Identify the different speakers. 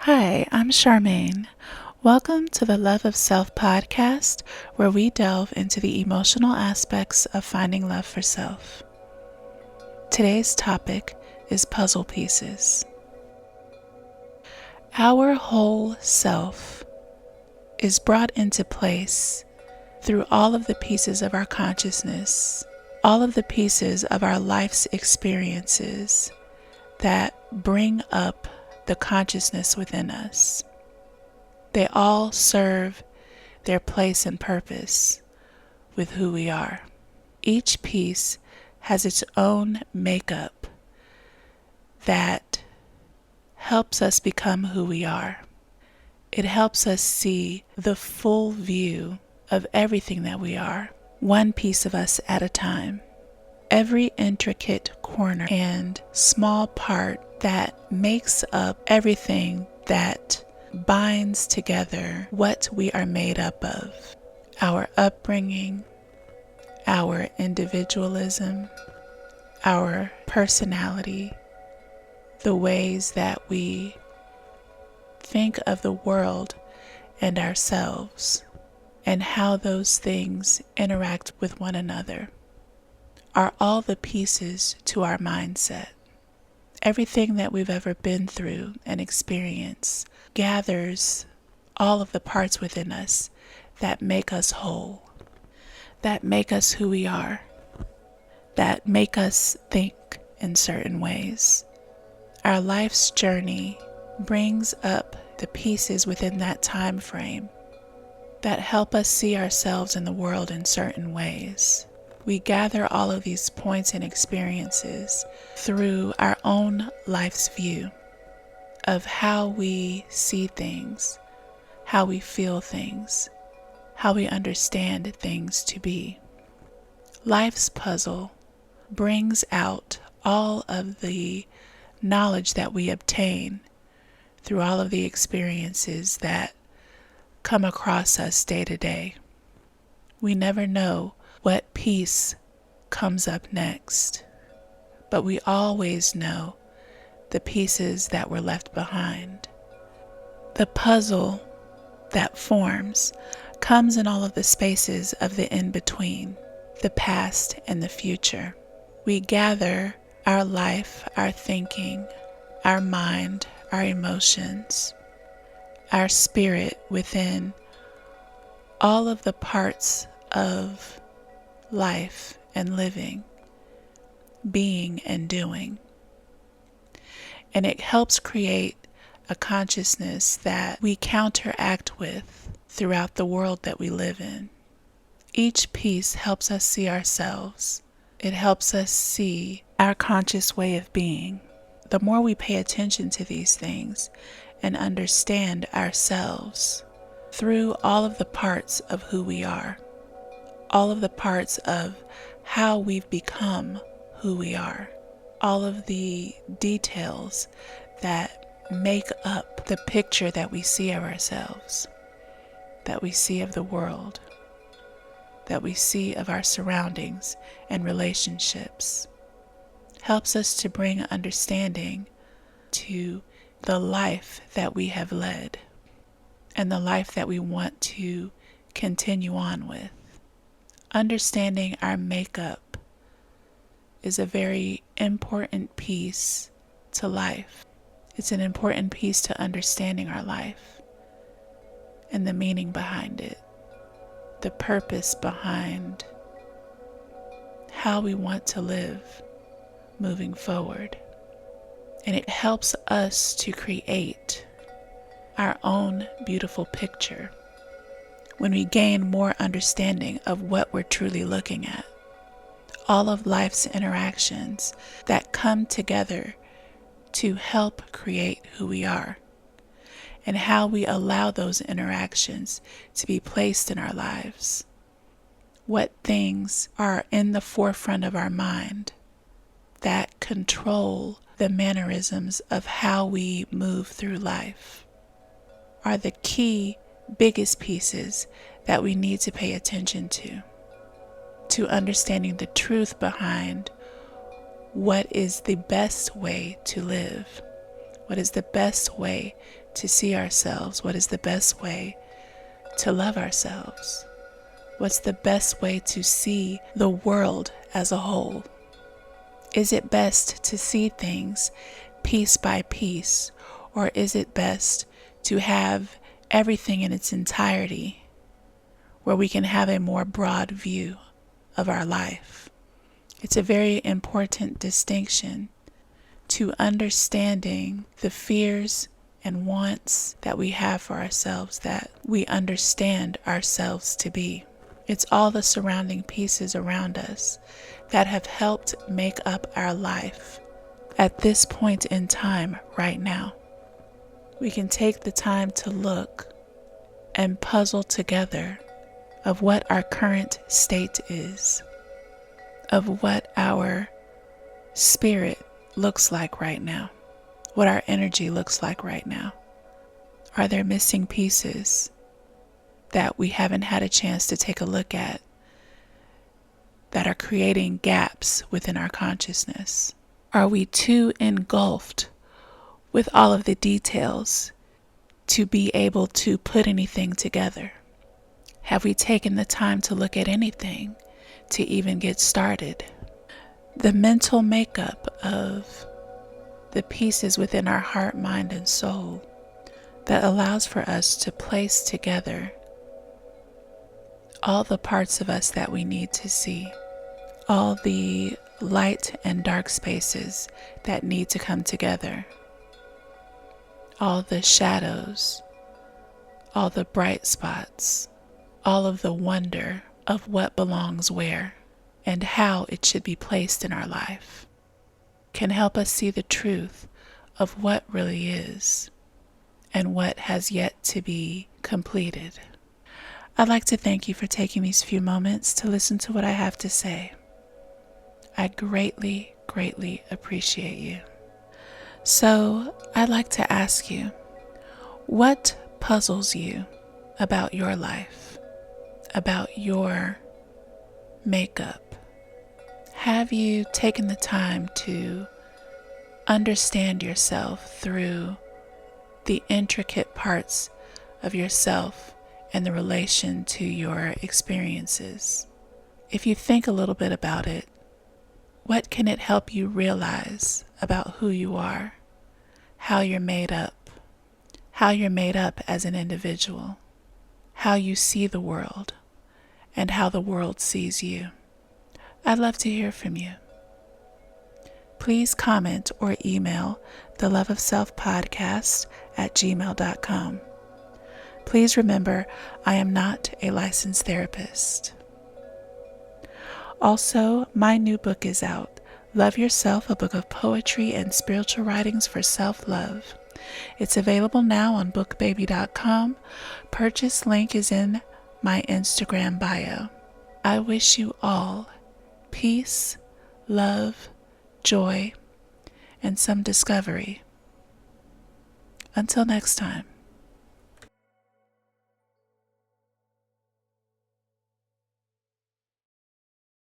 Speaker 1: Hi, I'm Charmaine. Welcome to the Love of Self podcast, where we delve into the emotional aspects of finding love for self. Today's topic is puzzle pieces. Our whole self is brought into place through all of the pieces of our consciousness, all of the pieces of our life's experiences that bring up the consciousness within us. They all serve their place and purpose with who we are. Each piece has its own makeup that helps us become who we are. It helps us see the full view of everything that we are, one piece of us at a time. Every intricate corner and small part that makes up everything that binds together what we are made up of. Our upbringing, our individualism, our personality, the ways that we think of the world and ourselves, and how those things interact with one another, are all the pieces to our mindset. Everything that we've ever been through and experienced gathers all of the parts within us that make us whole, that make us who we are, that make us think in certain ways. Our life's journey brings up the pieces within that time frame that help us see ourselves in the world in certain ways. We gather all of these points and experiences through our own life's view of how we see things, how we feel things, how we understand things to be. Life's puzzle brings out all of the knowledge that we obtain through all of the experiences that come across us day to day. We never know what piece comes up next, but we always know the pieces that were left behind. The puzzle that forms comes in all of the spaces of the in-between, the past and the future. We gather our life, our thinking, our mind, our emotions, our spirit within all of the parts of life and living, being and doing. And it helps create a consciousness that we counteract with throughout the world that we live in. Each piece helps us see ourselves. It helps us see our conscious way of being. The more we pay attention to these things and understand ourselves through all of the parts of who we are, all of the parts of how we've become who we are, all of the details that make up the picture that we see of ourselves, that we see of the world, that we see of our surroundings and relationships, helps us to bring understanding to the life that we have led and the life that we want to continue on with. Understanding our makeup is a very important piece to life. It's an important piece to understanding our life and the meaning behind it, the purpose behind how we want to live moving forward. And it helps us to create our own beautiful picture when we gain more understanding of what we're truly looking at. All of life's interactions that come together to help create who we are, and how we allow those interactions to be placed in our lives. What things are in the forefront of our mind that control the mannerisms of how we move through life are the key, biggest pieces that we need to pay attention to understanding the truth behind what is the best way to live, what is the best way to see ourselves? What is the best way to love ourselves? What's the best way to see the world as a whole? Is it best to see things piece by piece, or is it best to have everything in its entirety where we can have a more broad view of our life? It's a very important distinction to understanding the fears and wants that we have for ourselves, that we understand ourselves to be. It's all the surrounding pieces around us that have helped make up our life at this point in time right now. We can take the time to look and puzzle together of what our current state is, of what our spirit looks like right now, what our energy looks like right now. Are there missing pieces that we haven't had a chance to take a look at that are creating gaps within our consciousness? Are we too engulfed with all of the details to be able to put anything together? Have we taken the time to look at anything to even get started? The mental makeup of the pieces within our heart, mind, and soul that allows for us to place together all the parts of us that we need to see, all the light and dark spaces that need to come together, all the shadows, all the bright spots, all of the wonder of what belongs where and how it should be placed in our life, can help us see the truth of what really is and what has yet to be completed. I'd like to thank you for taking these few moments to listen to what I have to say. I greatly, greatly appreciate you. So I'd like to ask you, what puzzles you about your life, about your makeup? Have you taken the time to understand yourself through the intricate parts of yourself and the relation to your experiences? If you think a little bit about it, what can it help you realize about who you are, how you're made up as an individual, how you see the world, and how the world sees you? I'd love to hear from you. Please comment or email theloveofselfpodcast@gmail.com. Please remember, I am not a licensed therapist. Also, my new book is out, Love Yourself, a book of poetry and spiritual writings for self-love. It's available now on bookbaby.com. Purchase link is in my Instagram bio. I wish you all peace, love, joy, and some discovery. Until next time.